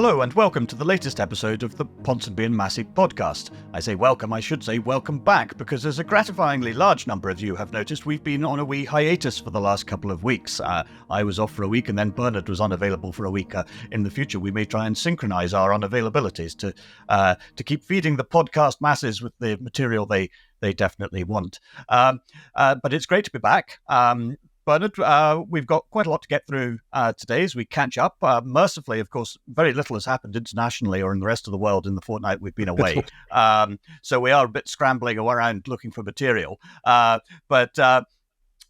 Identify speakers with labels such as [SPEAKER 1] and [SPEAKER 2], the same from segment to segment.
[SPEAKER 1] Hello and welcome to the latest episode of the Ponsonby and Massey podcast. I say welcome, I should say welcome back, because as a gratifyingly large number of you have noticed, we've been on a wee hiatus for the last couple of weeks. I was off for a week and then Bernard was unavailable for a week. In the future, we may try and synchronise our unavailabilities to keep feeding the podcast masses with the material they definitely want. But it's great to be back. Bernard, we've got quite a lot to get through today as we catch up. Mercifully, of course, very little has happened internationally or in the rest of the world in the fortnight we've been away. So we are a bit scrambling around looking for material. But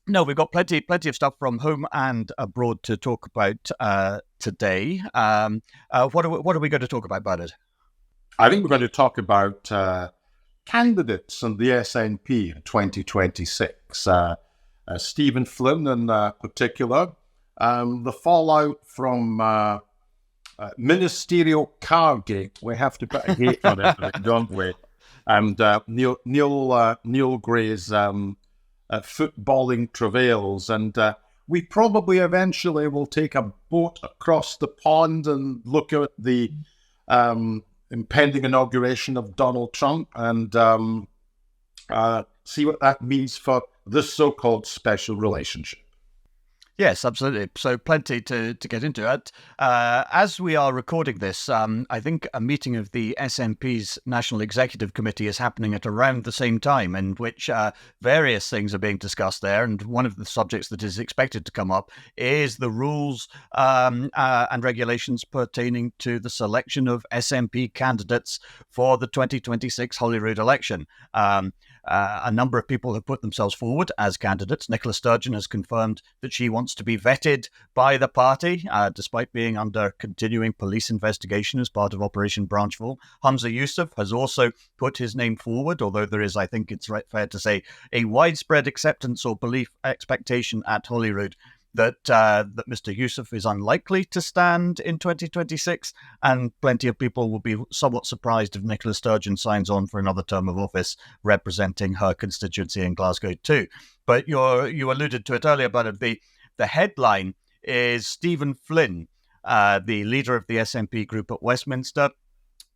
[SPEAKER 1] no, we've got plenty of stuff from home and abroad to talk about today. What are we going to talk about, Bernard?
[SPEAKER 2] I think we're going to talk about candidates and the SNP in 2026. Stephen Flynn in particular, the fallout from Ministerial Cargate. We have to put a gate on it, don't we? And Neil Gray's footballing travails. And we probably eventually will take a boat across the pond and look at the impending inauguration of Donald Trump and see what that means for this so-called special relationship.
[SPEAKER 1] Yes, absolutely. So plenty to get into it. As we are recording this, I think a meeting of the SNP's National Executive Committee is happening at around the same time, in which various things are being discussed there. And one of the subjects that is expected to come up is the rules and regulations pertaining to the selection of SNP candidates for the 2026 Holyrood election. A number of people have put themselves forward as candidates. Nicola Sturgeon has confirmed that she wants to be vetted by the party, despite being under continuing police investigation as part of Operation Branchful. Humza Yousaf has also put his name forward, although there is, I think it's fair to say, a widespread acceptance or belief expectation at Holyrood that Mr. Yousaf is unlikely to stand in 2026, and plenty of people will be somewhat surprised if Nicola Sturgeon signs on for another term of office representing her constituency in Glasgow too. But you alluded to it earlier, but the headline is Stephen Flynn, the leader of the SNP group at Westminster,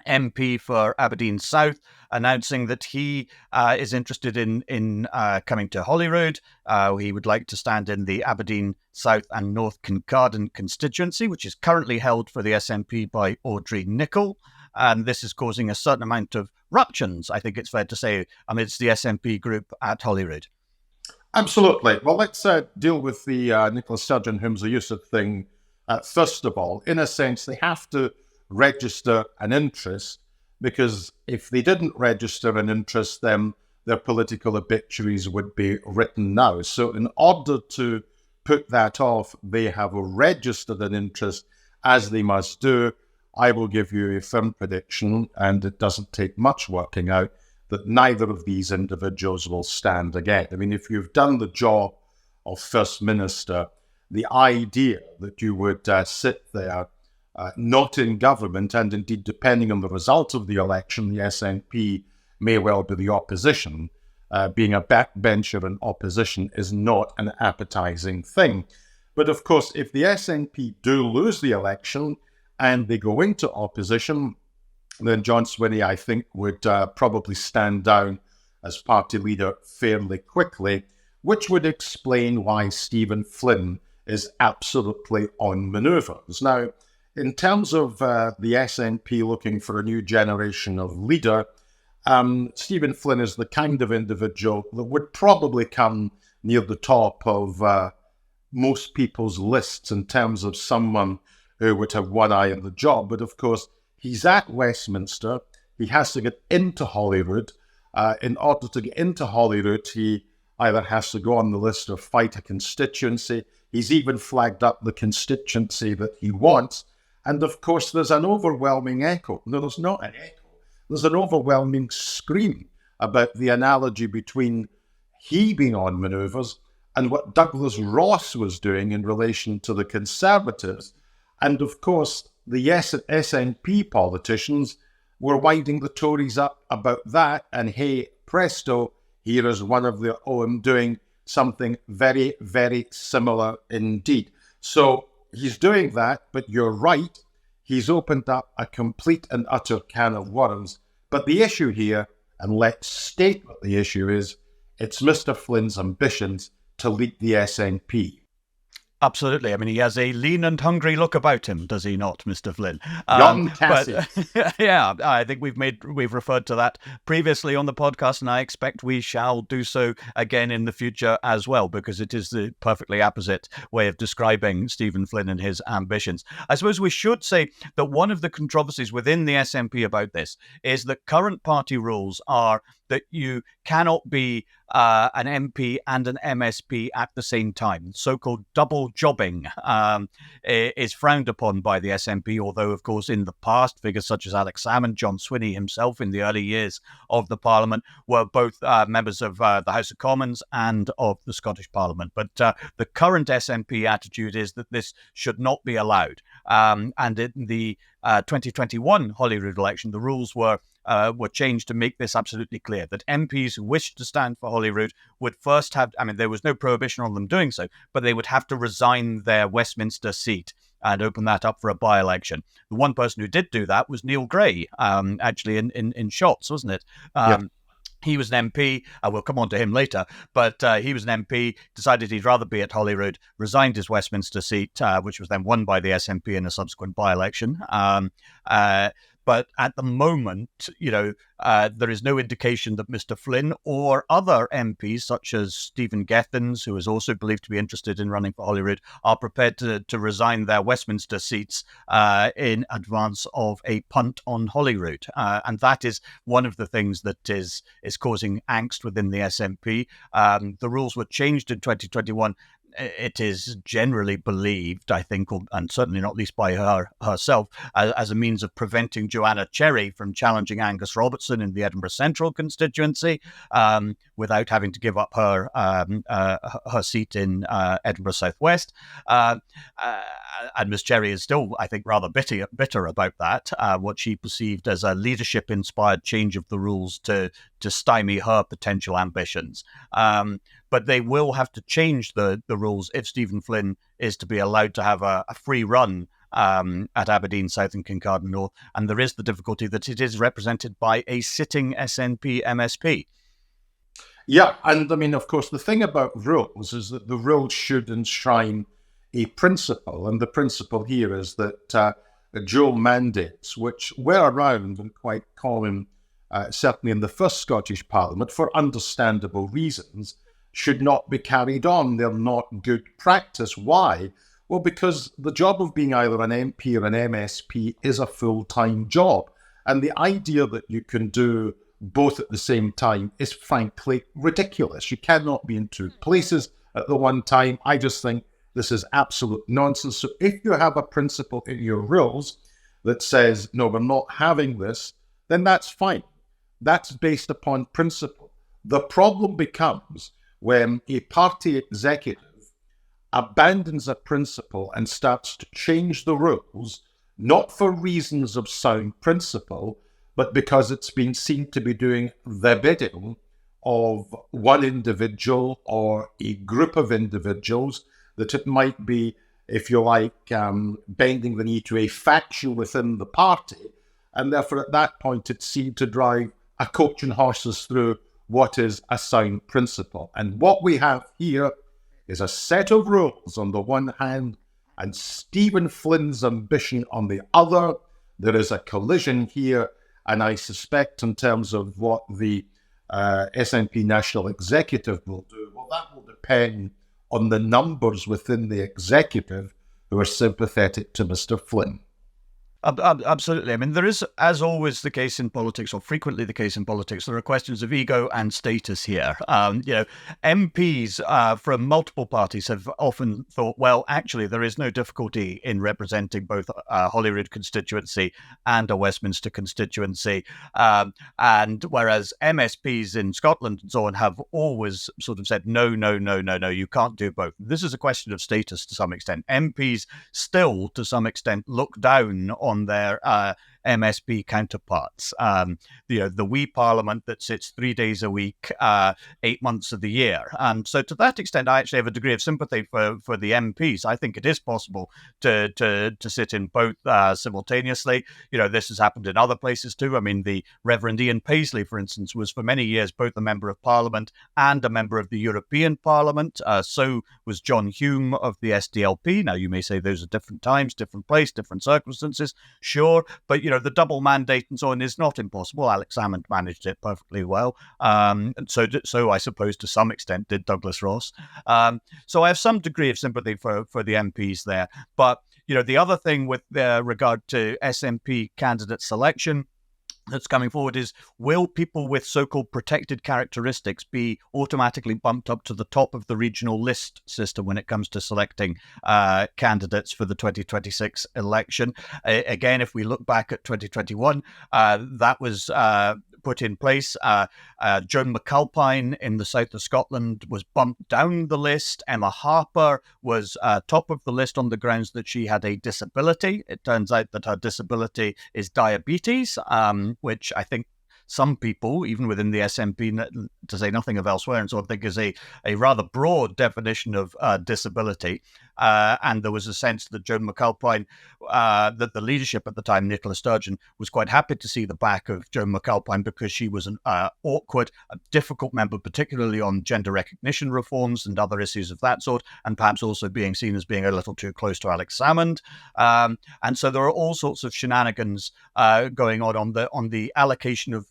[SPEAKER 1] MP for Aberdeen South, announcing that he is interested in coming to Holyrood. He would like to stand in the Aberdeen South and North Kincardine constituency, which is currently held for the SNP by Audrey Nicola. And this is causing a certain amount of ruptions, I think it's fair to say, amidst the SNP group at Holyrood.
[SPEAKER 2] Absolutely. Well, let's deal with the Nicola Sturgeon, Humza Yousaf thing first of all. In a sense, they have to register an interest, because if they didn't register an interest, then their political obituaries would be written now. So in order to put that off, they have registered an interest, as they must do. I will give you a firm prediction, and it doesn't take much working out, that neither of these individuals will stand again. I mean, if you've done the job of First Minister, the idea that you would sit there not in government, and indeed, depending on the result of the election, the SNP may well be the opposition. Being a backbencher in opposition is not an appetising thing. But of course, if the SNP do lose the election and they go into opposition, then John Swinney, I think, would probably stand down as party leader fairly quickly, which would explain why Stephen Flynn is absolutely on Manoeuvres. Now, in terms of the SNP looking for a new generation of leader, Stephen Flynn is the kind of individual that would probably come near the top of most people's lists in terms of someone who would have one eye on the job. But of course, he's at Westminster. He has to get into Holyrood. In order to get into Holyrood, he either has to go on the list or fight a constituency. He's even flagged up the constituency that he wants. And of course, there's an overwhelming echo. No, there's not an echo. There's an overwhelming scream about the analogy between he being on Manoeuvres and what Douglas Ross was doing in relation to the Conservatives. And of course, the SNP politicians were winding the Tories up about that. And hey, presto, here is one of their own doing something very, very similar indeed. So he's doing that, but you're right. he's opened up a complete and utter can of worms. But the issue here, and let's state what the issue is, it's Mr. Flynn's ambitions to lead the SNP.
[SPEAKER 1] Absolutely. I mean, he has a lean and hungry look about him, does he not, Mr. Flynn?
[SPEAKER 2] Young Cassie.
[SPEAKER 1] But yeah, I think we've referred to that previously on the podcast, and I expect we shall do so again in the future as well, because it is the perfectly apposite way of describing Stephen Flynn and his ambitions. I suppose we should say that one of the controversies within the SNP about this is that current party rules are that you cannot be an MP and an MSP at the same time. So-called double jobbing is frowned upon by the SNP, although, of course, in the past, figures such as Alex Salmond, John Swinney himself in the early years of the Parliament were both members of the House of Commons and of the Scottish Parliament. But the current SNP attitude is that this should not be allowed. And in the 2021 Holyrood election, the rules were changed to make this absolutely clear, that MPs who wished to stand for Holyrood would first have, I mean, there was no prohibition on them doing so, but they would have to resign their Westminster seat and open that up for a by-election. The one person who did do that was Neil Gray, actually in Shotts, wasn't it?
[SPEAKER 2] Yep.
[SPEAKER 1] He was an MP, we'll come on to him later, but he was an MP, decided he'd rather be at Holyrood, resigned his Westminster seat, which was then won by the SNP in a subsequent by-election. But at the moment, there is no indication that Mr. Flynn or other MPs, such as Stephen Gethins, who is also believed to be interested in running for Holyrood, are prepared to resign their Westminster seats in advance of a punt on Holyrood. And that is one of the things that is causing angst within the SNP. The rules were changed in 2021. It is generally believed, I think, and certainly not least by herself, as a means of preventing Joanna Cherry from challenging Angus Robertson in the Edinburgh Central constituency without having to give up her seat in Edinburgh South West. And Miss Cherry is still, I think, rather bitter about that, what she perceived as a leadership-inspired change of the rules to stymie her potential ambitions. But they will have to change the rules if Stephen Flynn is to be allowed to have a free run at Aberdeen South and Kincardine North. And there is the difficulty that it is represented by a sitting SNP MSP.
[SPEAKER 2] Yeah, and I mean, of course, the thing about rules is that the rules should enshrine a principle. And the principle here is that dual mandates, which were around and quite common, certainly in the first Scottish Parliament, for understandable reasons, should not be carried on. They're not good practice. Why? Well, because the job of being either an MP or an MSP is a full-time job. And the idea that you can do both at the same time is frankly ridiculous. You cannot be in two places at the one time. I just think this is absolute nonsense. So if you have a principle in your rules that says, no, we're not having this, then that's fine. That's based upon principle. The problem becomes when a party executive abandons a principle and starts to change the rules, not for reasons of sound principle, but because it's been seen to be doing the bidding of one individual or a group of individuals, that it might be, if you like, bending the knee to a faction within the party, and therefore at that point it's seen to drive a coach and horses through what is a sound principle. And what we have here is a set of rules on the one hand and Stephen Flynn's ambition on the other. There is a collision here, and I suspect in terms of what the SNP National Executive will do, well, that will depend on the numbers within the executive who are sympathetic to Mr. Flynn.
[SPEAKER 1] Absolutely. I mean, there is, as always the case in politics, or frequently the case in politics, there are questions of ego and status here. MPs from multiple parties have often thought, well, actually, there is no difficulty in representing both a Holyrood constituency and a Westminster constituency. And whereas MSPs in Scotland and so on have always sort of said, no, you can't do both. This is a question of status to some extent. MPs still, to some extent, look down on their MSP counterparts. The wee parliament that sits 3 days a week, 8 months of the year. And so to that extent, I actually have a degree of sympathy for the MPs. I think it is possible to sit in both simultaneously. This has happened in other places too. I mean, the Reverend Ian Paisley, for instance, was for many years both a member of Parliament and a member of the European Parliament. So was John Hume of the SDLP. Now, you may say those are different times, different place, different circumstances, sure. But, the double mandate and so on is not impossible. Alex Salmond managed it perfectly well. And so I suppose to some extent did Douglas Ross. So I have some degree of sympathy for the MPs there. But, the other thing with regard to SNP candidate selection that's coming forward is, will people with so-called protected characteristics be automatically bumped up to the top of the regional list system when it comes to selecting candidates for the 2026 election? Again, if we look back at 2021, that was put in place. Joan McAlpine in the south of Scotland was bumped down the list. Emma Harper was top of the list on the grounds that she had a disability. It turns out that her disability is diabetes, which I think some people, even within the SNP, to say nothing of elsewhere, and so I think is a rather broad definition of disability. And there was a sense that Joan McAlpine, that the leadership at the time, Nicola Sturgeon, was quite happy to see the back of Joan McAlpine because she was an awkward, difficult member, particularly on gender recognition reforms and other issues of that sort, and perhaps also being seen as being a little too close to Alex Salmond. And so there are all sorts of shenanigans going on the allocation of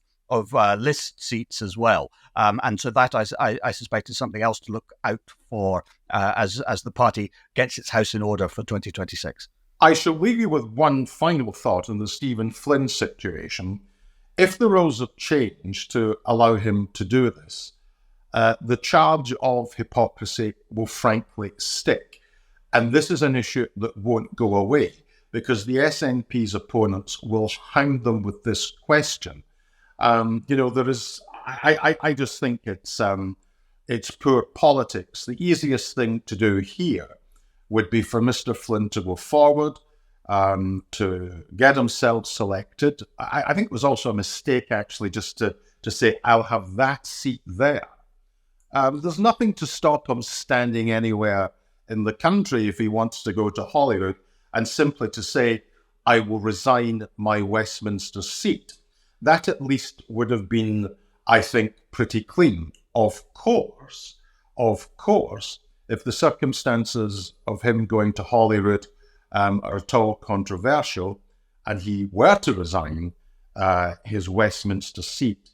[SPEAKER 1] list seats as well. And so that I suspect is something else to look out for as the party gets its house in order for 2026.
[SPEAKER 2] I shall leave you with one final thought on the Stephen Flynn situation. If the rules are changed to allow him to do this, the charge of hypocrisy will frankly stick. And this is an issue that won't go away because the SNP's opponents will hound them with this question. There is. I just think it's poor politics. The easiest thing to do here would be for Mr. Flynn to go forward, to get himself selected. I think it was also a mistake actually just to say I'll have that seat there. There's nothing to stop him standing anywhere in the country if he wants to go to Holyrood and simply to say I will resign my Westminster seat. That at least would have been, I think, pretty clean. Of course, if the circumstances of him going to Holyrood are at all controversial and he were to resign his Westminster seat,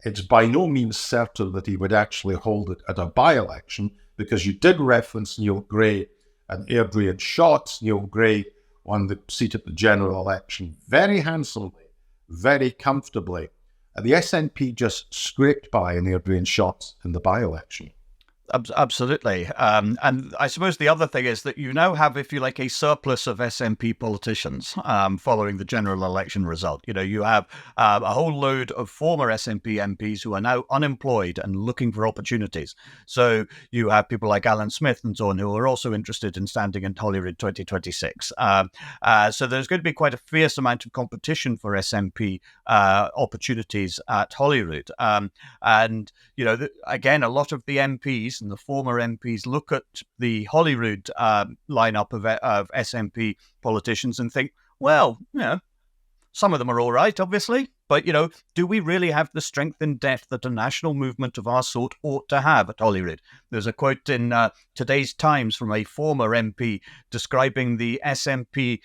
[SPEAKER 2] it's by no means certain that he would actually hold it at a by-election, because you did reference Neil Gray and Aberdeen Shotts. Neil Gray won the seat at the general election very handsomely, very comfortably. The SNP just scraped by in Aberdeen Shotts in the by-election.
[SPEAKER 1] Absolutely. And I suppose the other thing is that you now have, if you like, a surplus of SNP politicians following the general election result. You have a whole load of former SNP MPs who are now unemployed and looking for opportunities. So you have people like Alan Smith and so on who are also interested in standing in Holyrood 2026. So there's going to be quite a fierce amount of competition for SNP opportunities at Holyrood. And, again, a lot of the MPs and the former MPs look at the Holyrood lineup of SNP politicians and think, well, some of them are all right, obviously, but, do we really have the strength and depth that a national movement of our sort ought to have at Holyrood? There's a quote in today's Times from a former MP describing the SNP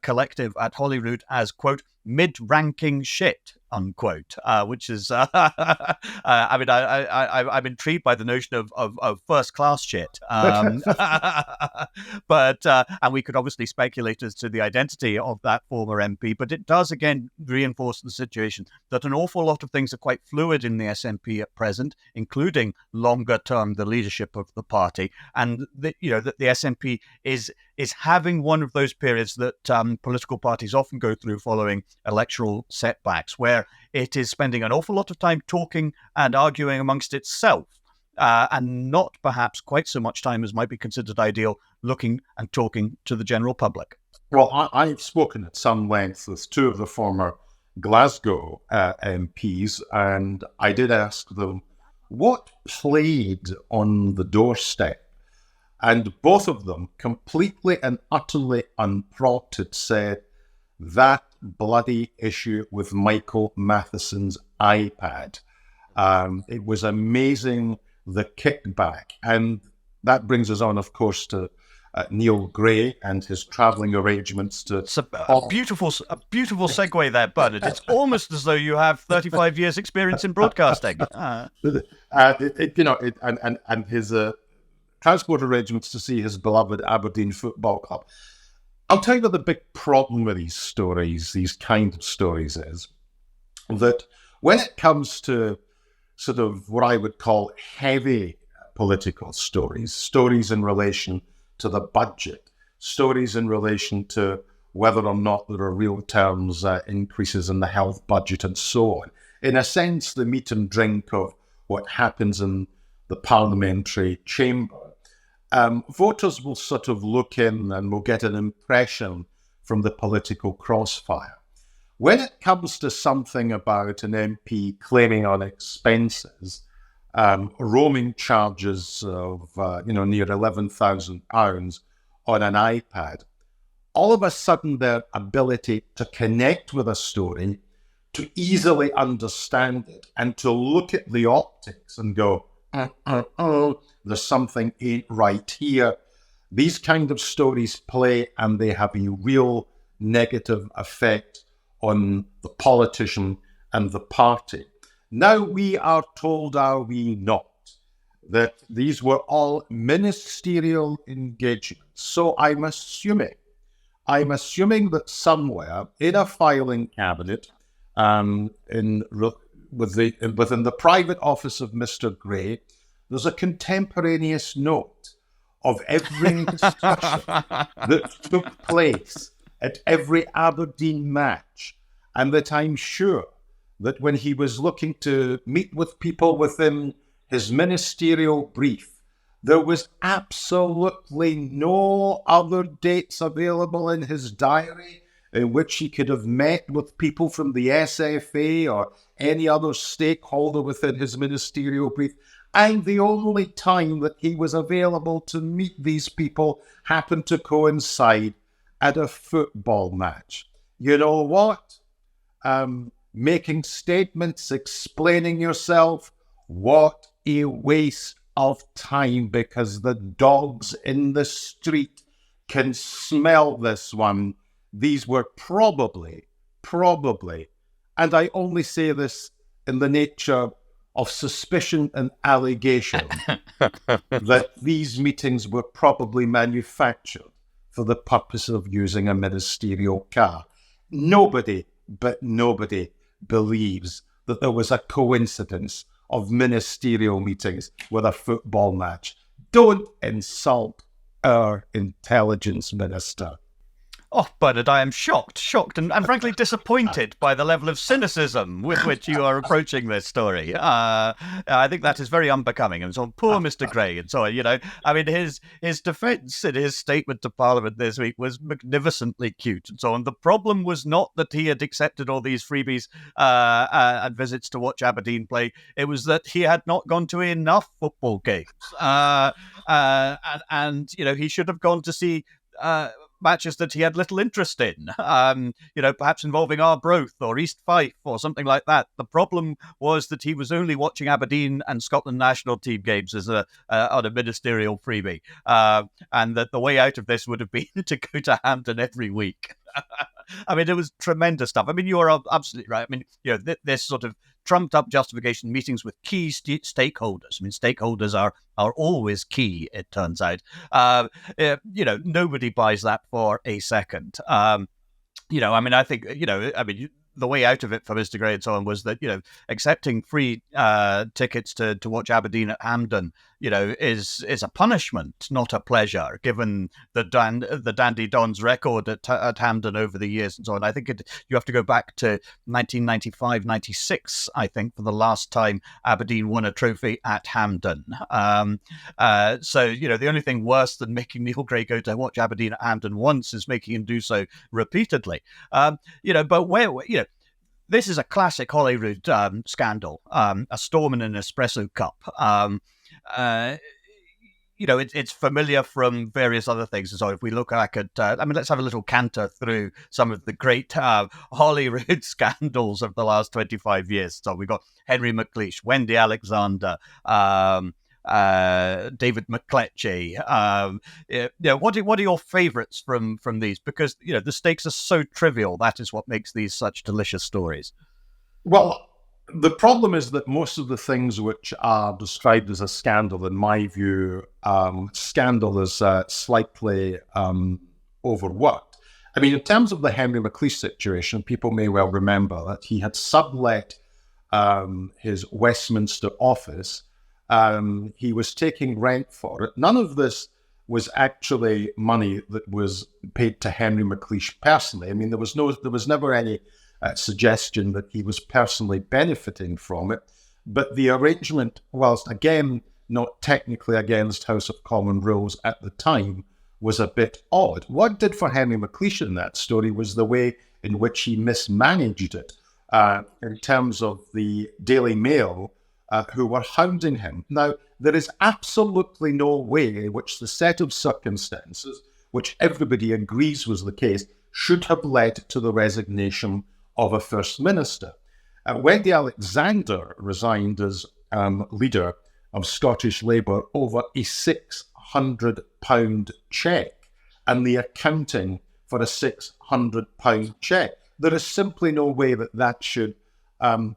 [SPEAKER 1] collective at Holyrood as, quote, mid-ranking shit, unquote, which is, I'm intrigued by the notion of first-class shit. But and we could obviously speculate as to the identity of that former MP, but it does, again, reinforce the situation that an awful lot of things are quite fluid in the SNP at present, including longer-term the leadership of the party, and that the SNP is having one of those periods that political parties often go through following electoral setbacks, where it is spending an awful lot of time talking and arguing amongst itself, and not perhaps quite so much time as might be considered ideal looking and talking to the general public.
[SPEAKER 2] Well, I've spoken at some length with two of the former Glasgow MPs, and I did ask them what played on the doorstep. And both of them, completely and utterly unprompted, said that bloody issue with Michael Matheson's iPad. It was amazing, the kickback. And that brings us on, of course, to Neil Gray and his travelling arrangements to...
[SPEAKER 1] It's a beautiful segue there, Bernard. It's almost as though you have 35 years' experience in broadcasting.
[SPEAKER 2] And his transport arrangements to see his beloved Aberdeen Football Club. I'll tell you what the big problem with these stories, these kind of stories, is that when it comes to sort of what I would call heavy political stories, stories in relation to the budget, stories in relation to whether or not there are real terms increases in the health budget and so on. In a sense, the meat and drink of what happens in the parliamentary chamber, voters will sort of look in and will get an impression from the political crossfire. When it comes to something about an MP claiming on expenses, roaming charges of near £11,000 on an iPad, all of a sudden their ability to connect with a story, to easily understand it, and to look at the optics and go, there's something ain't right here. These kind of stories play, and they have a real negative effect on the politician and the party. Now we are told, are we not, that these were all ministerial engagements. So I'm assuming that somewhere in a filing cabinet, within the private office of Mr. Gray, there's a contemporaneous note of every discussion that took place at every Aberdeen match, and that I'm sure that when he was looking to meet with people within his ministerial brief, there was absolutely no other dates available in his diary in which he could have met with people from the SFA or any other stakeholder within his ministerial brief. And the only time that he was available to meet these people happened to coincide at a football match. You know what? Making statements, explaining yourself, what a waste of time, because the dogs in the street can smell this one. These were probably, and I only say this in the nature of suspicion and allegation, that these meetings were probably manufactured for the purpose of using a ministerial car. Nobody believes that there was a coincidence of ministerial meetings with a football match. Don't insult our intelligence minister.
[SPEAKER 1] Oh, Bernard, I am shocked, and frankly disappointed by the level of cynicism with which you are approaching this story. I think that is very unbecoming. And so poor Mr. Gray and so on, I mean, his defence in his statement to Parliament this week was magnificently cute and so on. The problem was not that he had accepted all these freebies and visits to watch Aberdeen play. It was that he had not gone to enough football games. And he should have gone to see matches that he had little interest in, perhaps involving Arbroath or East Fife or something like that. The problem was that he was only watching Aberdeen and Scotland national team games as on a ministerial freebie, and that the way out of this would have been to go to Hampden every week. I mean, it was tremendous stuff. I mean, you are absolutely right. I mean, this sort of trumped up justification, meetings with key stakeholders. I mean, stakeholders are always key, it turns out. Nobody buys that for a second. I mean, I think, the way out of it for Mr. Gray and so on was that, accepting free tickets to watch Aberdeen at Hampden, is a punishment, not a pleasure, given the Dandy Don's record at Hampden over the years and so on. I think you have to go back to 1995-96, I think, for the last time Aberdeen won a trophy at Hampden. So the only thing worse than making Neil Gray go to watch Aberdeen at Hampden once is making him do so repeatedly. But this is a classic Holyrood scandal, a storm in an espresso cup. It's familiar from various other things. So if we look back at, let's have a little canter through some of the great Holyrood scandals of the last 25 years. So we've got Henry McLeish, Wendy Alexander, David McCletchie. What are your favourites from these? Because the stakes are so trivial. That is what makes these such delicious stories.
[SPEAKER 2] Well, the problem is that most of the things which are described as a scandal, in my view, scandal is slightly overworked. I mean, in terms of the Henry McLeish situation, people may well remember that he had sublet his Westminster office. He was taking rent for it. None of this was actually money that was paid to Henry McLeish personally. I mean, there was never any suggestion that he was personally benefiting from it. But the arrangement, whilst again not technically against House of Commons rules at the time, was a bit odd. What did for Henry McLeish in that story was the way in which he mismanaged it in terms of the Daily Mail, who were hounding him. Now, there is absolutely no way in which the set of circumstances, which everybody agrees was the case, should have led to the resignation of a First Minister. Wendy Alexander resigned as leader of Scottish Labour over a £600 cheque and the accounting for a £600 cheque. There is simply no way that should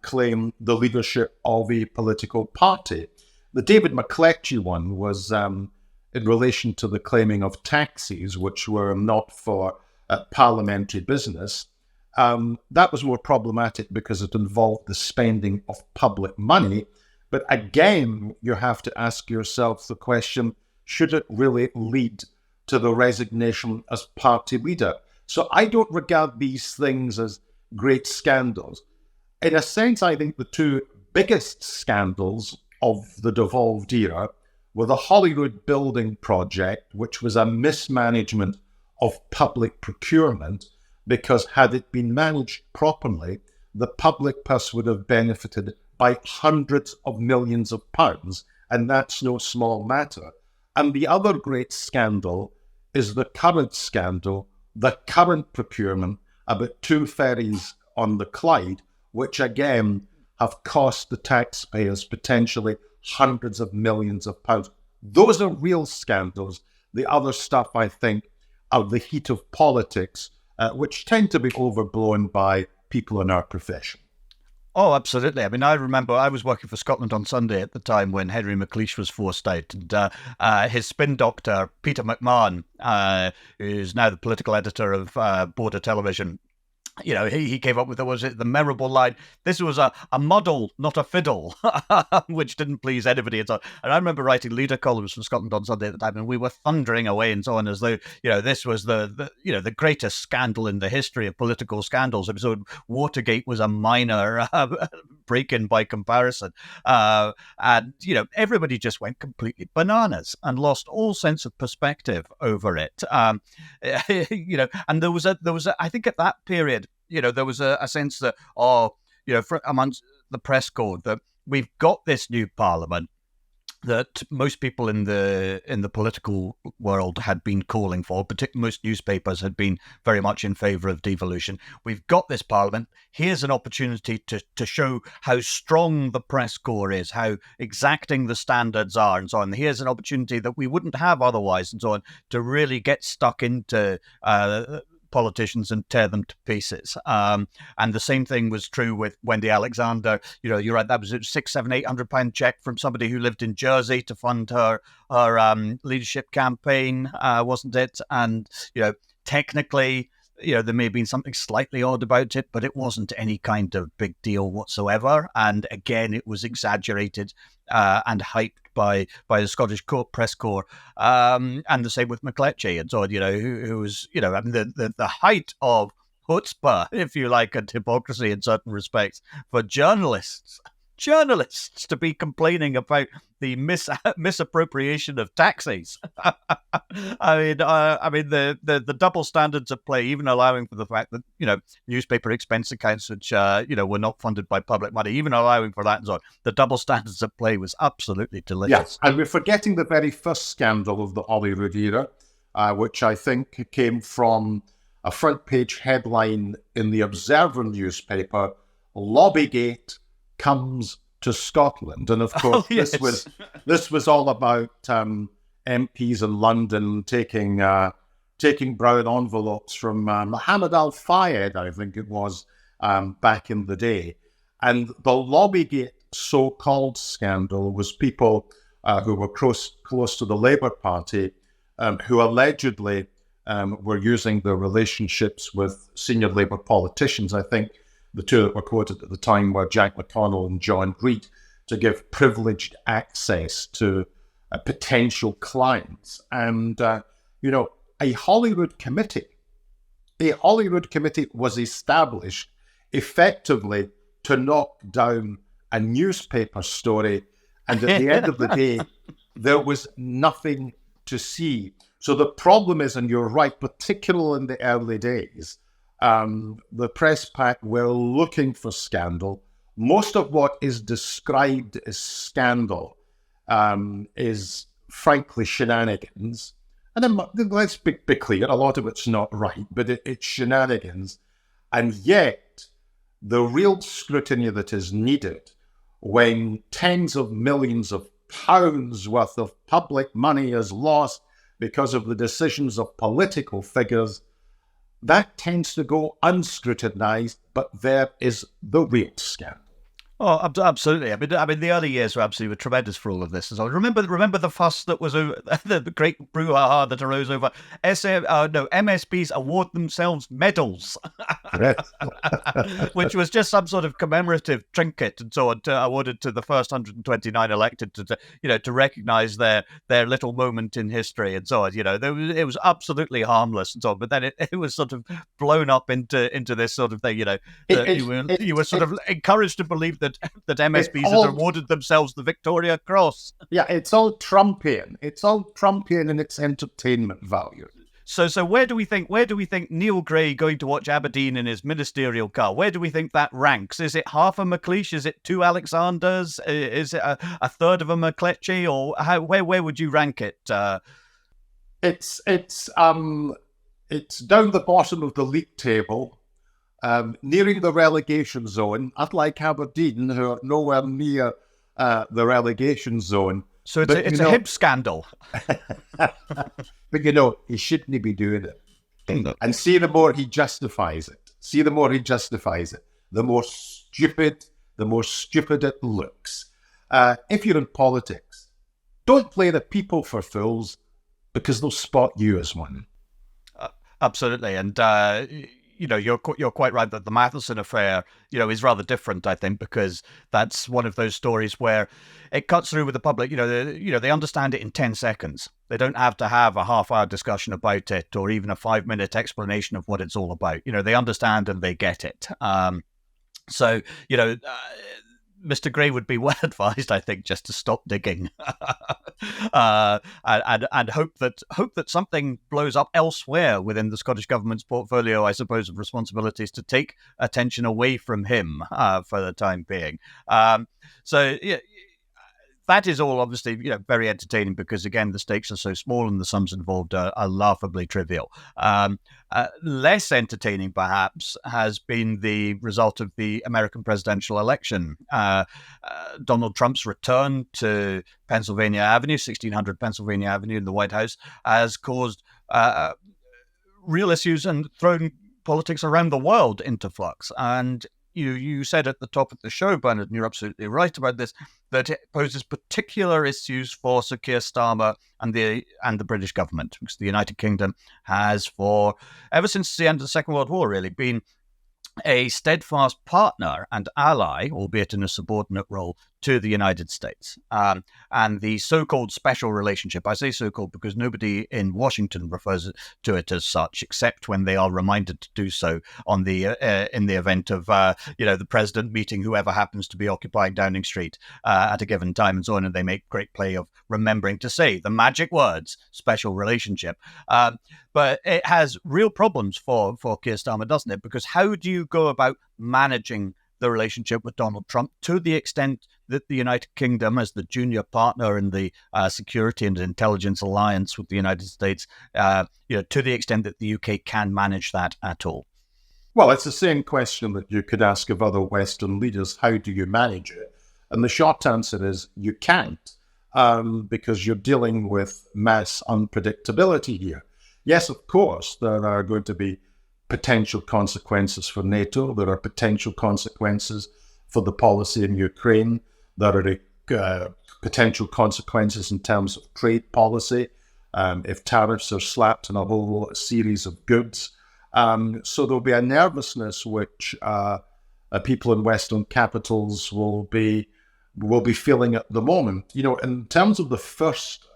[SPEAKER 2] claim the leadership of a political party. The David McCletchie one was in relation to the claiming of taxes, which were not for parliamentary business. That was more problematic because it involved the spending of public money. But again, you have to ask yourself the question, should it really lead to the resignation as party leader? So I don't regard these things as great scandals. In a sense, I think the two biggest scandals of the devolved era were the Holyrood building project, which was a mismanagement of public procurement, because had it been managed properly, the public purse would have benefited by hundreds of millions of pounds, and that's no small matter. And the other great scandal is the current scandal, the current procurement about 2 ferries on the Clyde, which again have cost the taxpayers potentially hundreds of millions of pounds. Those are real scandals. The other stuff, I think, are the heat of politics, which tend to be overblown by people in our profession.
[SPEAKER 1] Oh, absolutely. I mean, I remember I was working for Scotland on Sunday at the time when Henry McLeish was forced out, and his spin doctor, Peter McMahon, who's now the political editor of Border Television, he came up with, the memorable line, "This was a muddle, not a fiddle," which didn't please anybody. And I remember writing leader columns for Scotland on Sunday at the time, and we were thundering away and so on, as though, this was the greatest scandal in the history of political scandals. So Watergate was a minor break-in by comparison. And everybody just went completely bananas and lost all sense of perspective over it. And there was I think at that period, there was a sense that, amongst the press corps, that we've got this new parliament that most people in the political world had been calling for. Particularly, most newspapers had been very much in favour of devolution. We've got this parliament. Here's an opportunity to show how strong the press corps is, how exacting the standards are, and so on. Here's an opportunity that we wouldn't have otherwise, and so on, to really get stuck into politicians and tear them to pieces. And the same thing was true with Wendy Alexander. You're right, that was a £600-800 check from somebody who lived in Jersey to fund her leadership campaign, wasn't it? And technically, there may have been something slightly odd about it, but it wasn't any kind of big deal whatsoever. And again, it was exaggerated and hyped by the Scottish Press Corps, and the same with McCletchy and so on. Who was I mean the height of chutzpah, if you like, and hypocrisy in certain respects for journalists to be complaining about the misappropriation of taxes. I mean, the double standards at play, even allowing for the fact that newspaper expense accounts, which were not funded by public money, even allowing for that and so on. The double standards at play was absolutely delicious.
[SPEAKER 2] Yes, and we're forgetting the very first scandal of the Holyrood era, which I think came from a front page headline in the Observer newspaper: "Lobbygate comes to Scotland." And of course,
[SPEAKER 1] yes.
[SPEAKER 2] this was all about MPs in London taking brown envelopes from Mohammed Al Fayed, I think it was, back in the day. And the Lobbygate so-called scandal was people who were close to the Labour Party, who allegedly were using their relationships with senior Labour politicians. I think the two that were quoted at the time were Jack McConnell and John Greet, to give privileged access to potential clients. And, a Holyrood committee was established effectively to knock down a newspaper story. And at the end of the day, there was nothing to see. So the problem is, and you're right, particularly in the early days, the press pack were looking for scandal. Most of what is described as scandal is frankly shenanigans. And then let's be clear, a lot of it's not right, but it's shenanigans. And yet, the real scrutiny that is needed when tens of millions of pounds worth of public money is lost because of the decisions of political figures, that tends to go unscrutinized, but there is the real scandal.
[SPEAKER 1] Oh, absolutely. I mean, the early years were tremendous for all of this. And so remember the fuss that was over the great brouhaha that arose over MSPs award themselves medals, which was just some sort of commemorative trinket and so on, awarded to the first 129 elected to recognise their little moment in history and so on. It was absolutely harmless and so on, but then it was sort of blown up into this sort of thing. You were sort of encouraged to believe that MSPs had awarded themselves the Victoria Cross.
[SPEAKER 2] Yeah, it's all Trumpian. It's all Trumpian in its entertainment value.
[SPEAKER 1] So where do we think Neil Gray going to watch Aberdeen in his ministerial car? Where do we think that ranks? Is it half a McLeish? Is it two Alexanders? Is it a third of a McCletchy? Or where would you rank it?
[SPEAKER 2] It's down the bottom of the league table. Nearing the relegation zone, unlike Aberdeen, who are nowhere near the relegation zone.
[SPEAKER 1] So it's a Hibs scandal.
[SPEAKER 2] But, he shouldn't be doing it. And see, the more he justifies it, the more stupid it looks. If you're in politics, don't play the people for fools, because they'll spot you as one.
[SPEAKER 1] Absolutely. And, you're quite right that the Matheson affair, is rather different, I think, because that's one of those stories where it cuts through with the public. They understand it in 10 seconds. They don't have to have a half-hour discussion about it or even a 5-minute explanation of what it's all about. They understand and they get it. Mr. Gray would be well advised, I think, just to stop digging and hope that something blows up elsewhere within the Scottish Government's portfolio, I suppose, of responsibilities to take attention away from him for the time being. That is all obviously, very entertaining because, again, the stakes are so small and the sums involved are laughably trivial. Less entertaining, perhaps, has been the result of the American presidential election. Donald Trump's return to Pennsylvania Avenue, 1600 Pennsylvania Avenue in the White House, has caused real issues and thrown politics around the world into flux. And you said at the top of the show, Bernard, and you're absolutely right about this, that it poses particular issues for Sir Keir Starmer and the British government, because the United Kingdom has, ever since the end of the Second World War, really been a steadfast partner and ally, albeit in a subordinate role, to the United States. And the so-called special relationship, I say so-called because nobody in Washington refers to it as such, except when they are reminded to do so on the in the event of the president meeting whoever happens to be occupying Downing Street at a given time and so on, and they make great play of remembering to say the magic words special relationship. But it has real problems for Keir Starmer, doesn't it? Because how do you go about managing the relationship with Donald Trump to the extent that the United Kingdom, as the junior partner in the security and intelligence alliance with the United States, to the extent that the UK can manage that at all?
[SPEAKER 2] Well, it's the same question that you could ask of other Western leaders. How do you manage it? And the short answer is you can't, because you're dealing with mass unpredictability here. Yes, of course, there are going to be potential consequences for NATO. There are potential consequences for the policy in Ukraine. There are potential consequences in terms of trade policy, if tariffs are slapped on a whole series of goods. So there'll be a nervousness which people in Western capitals will be feeling at the moment. In terms of the first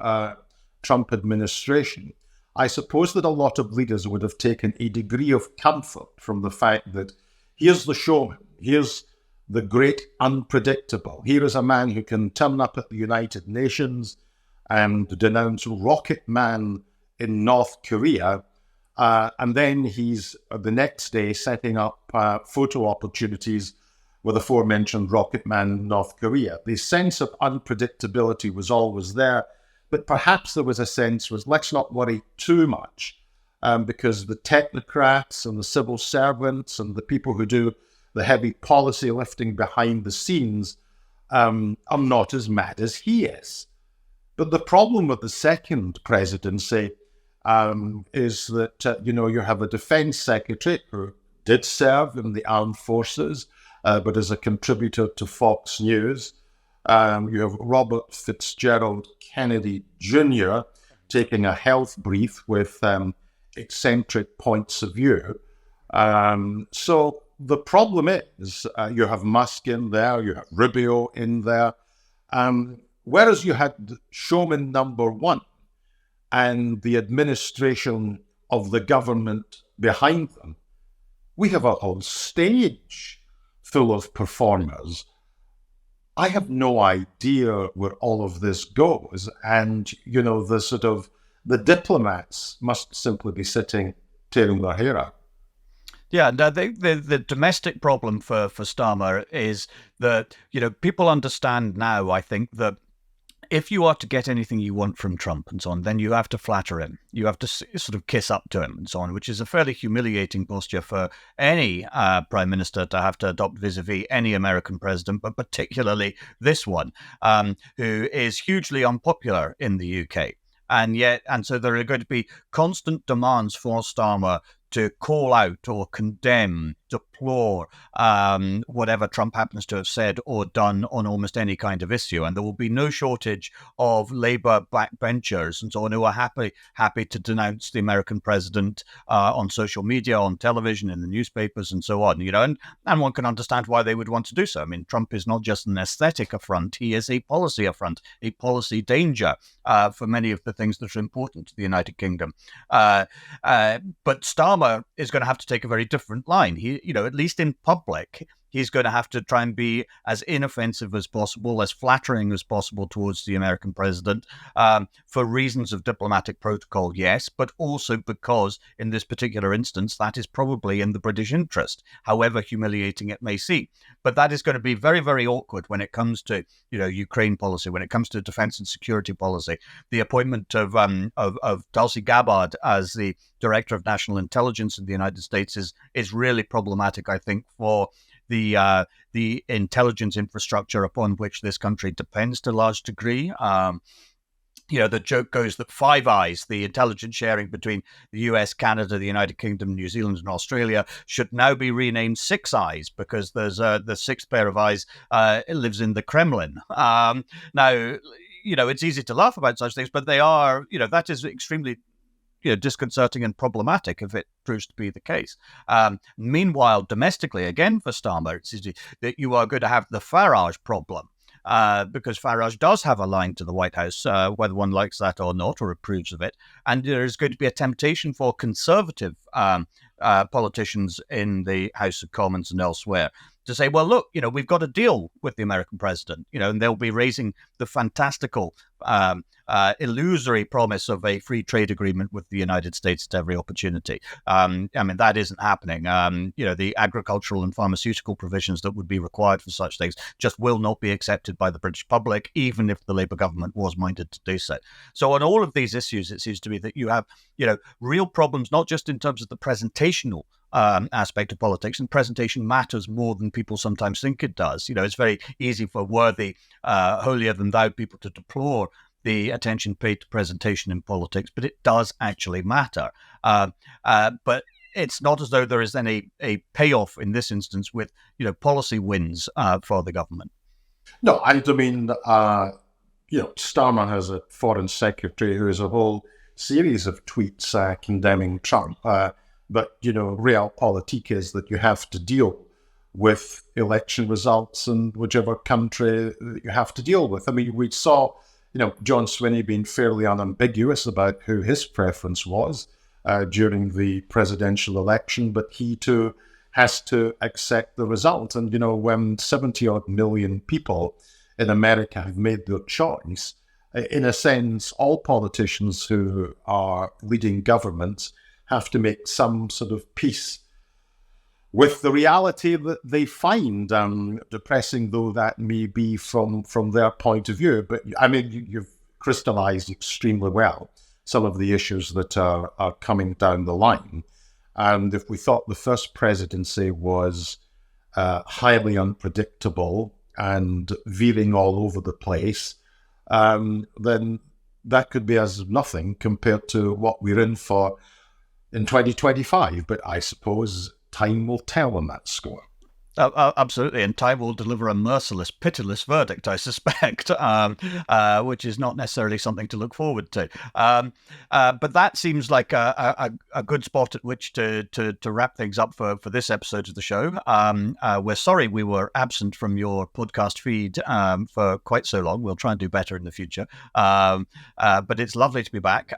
[SPEAKER 2] Trump administration, I suppose that a lot of leaders would have taken a degree of comfort from the fact that here's the showman, here's the great unpredictable, here is a man who can turn up at the United Nations and denounce Rocket Man in North Korea, and then he's the next day setting up photo opportunities with aforementioned Rocket Man in North Korea. The sense of unpredictability was always there. But perhaps there was a sense let's not worry too much, because the technocrats and the civil servants and the people who do the heavy policy lifting behind the scenes are not as mad as he is. But the problem with the second presidency is that, you have a defense secretary who did serve in the armed forces, but is a contributor to Fox News. You have Robert Fitzgerald Kennedy Jr. taking a health brief with eccentric points of view. So the problem is you have Musk in there, you have Rubio in there, whereas you had showman number one and the administration of the government behind them. We have a whole stage full of performers. I have no idea where all of this goes. And, the diplomats must simply be sitting, tearing their hair out.
[SPEAKER 1] Yeah, no, the domestic problem for Starmer is that, people understand now, I think, that if you are to get anything you want from Trump and so on, then you have to flatter him. You have to sort of kiss up to him and so on, which is a fairly humiliating posture for any prime minister to have to adopt vis-a-vis any American president, but particularly this one, who is hugely unpopular in the UK. And so there are going to be constant demands for Starmer to call out or condemn, deplore whatever Trump happens to have said or done on almost any kind of issue. And there will be no shortage of Labour backbenchers and so on who are happy to denounce the American president on social media, on television, in the newspapers and so on, and one can understand why they would want to do so. I mean, Trump is not just an aesthetic affront, he is a policy affront, a policy danger for many of the things that are important to the United Kingdom. But Starmer is going to have to take a very different line. He, at least in public, he's going to have to try and be as inoffensive as possible, as flattering as possible towards the American president, for reasons of diplomatic protocol, yes, but also because in this particular instance, that is probably in the British interest, however humiliating it may seem. But that is going to be very, very awkward when it comes to, Ukraine policy, when it comes to defense and security policy. The appointment of Tulsi Gabbard as the Director of National Intelligence in the United States is really problematic, I think, for the intelligence infrastructure upon which this country depends to a large degree. The joke goes that Five Eyes, the intelligence sharing between the US, Canada, the United Kingdom, New Zealand, and Australia, should now be renamed Six Eyes because there's the sixth pair of eyes lives in the Kremlin. Now, it's easy to laugh about such things, but they are, that is extremely disconcerting and problematic if it proves to be the case. Meanwhile, domestically, again for Starmer, it's easy that you are going to have the Farage problem. because Farage does have a line to the White House, whether one likes that or not, or approves of it. And there is going to be a temptation for conservative politicians in the House of Commons and elsewhere to say, well, look, we've got a deal with the American president, and they'll be raising the fantastical, illusory promise of a free trade agreement with the United States at every opportunity. That isn't happening. The agricultural and pharmaceutical provisions that would be required for such things just will not be accepted by the British public, even if the Labour government was minded to do so. So on all of these issues, it seems to me that you have, real problems, not just in terms of the presentational aspect of politics, and presentation matters more than people sometimes think it does. It's very easy for worthy, holier-than-thou people to deplore the attention paid to presentation in politics, but it does actually matter. But it's not as though there is any a payoff in this instance with policy wins for the government.
[SPEAKER 2] No, Starmer has a foreign secretary who has a whole series of tweets condemning Trump. But, realpolitik is that you have to deal with election results in whichever country you have to deal with. We saw, John Swinney being fairly unambiguous about who his preference was during the presidential election, but he too has to accept the result. And, when 70-odd million people in America have made their choice, in a sense, all politicians who are leading governments have to make some sort of peace with the reality that they find, depressing though that may be from their point of view. But you've crystallized extremely well some of the issues that are coming down the line. And if we thought the first presidency was highly unpredictable and veering all over the place, then that could be as nothing compared to what we're in for in 2025, but I suppose time will tell on that score.
[SPEAKER 1] Absolutely, and time will deliver a merciless, pitiless verdict, I suspect, which is not necessarily something to look forward to. But that seems like a good spot at which to wrap things up for this episode of the show. We're sorry we were absent from your podcast feed for quite so long. We'll try and do better in the future. But it's lovely to be back.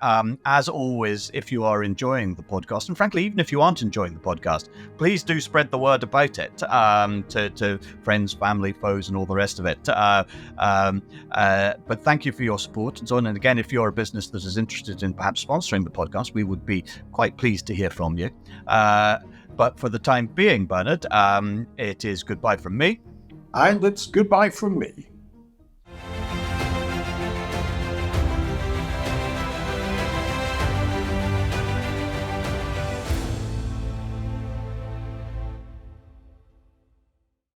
[SPEAKER 1] As always, if you are enjoying the podcast, and frankly, even if you aren't enjoying the podcast, please do spread the word about it. To friends, family, foes, and all the rest of it. But thank you for your support and so on. And again, if you're a business that is interested in perhaps sponsoring the podcast, we would be quite pleased to hear from you. But for the time being, Bernard, it is goodbye from me.
[SPEAKER 2] And it's goodbye from me.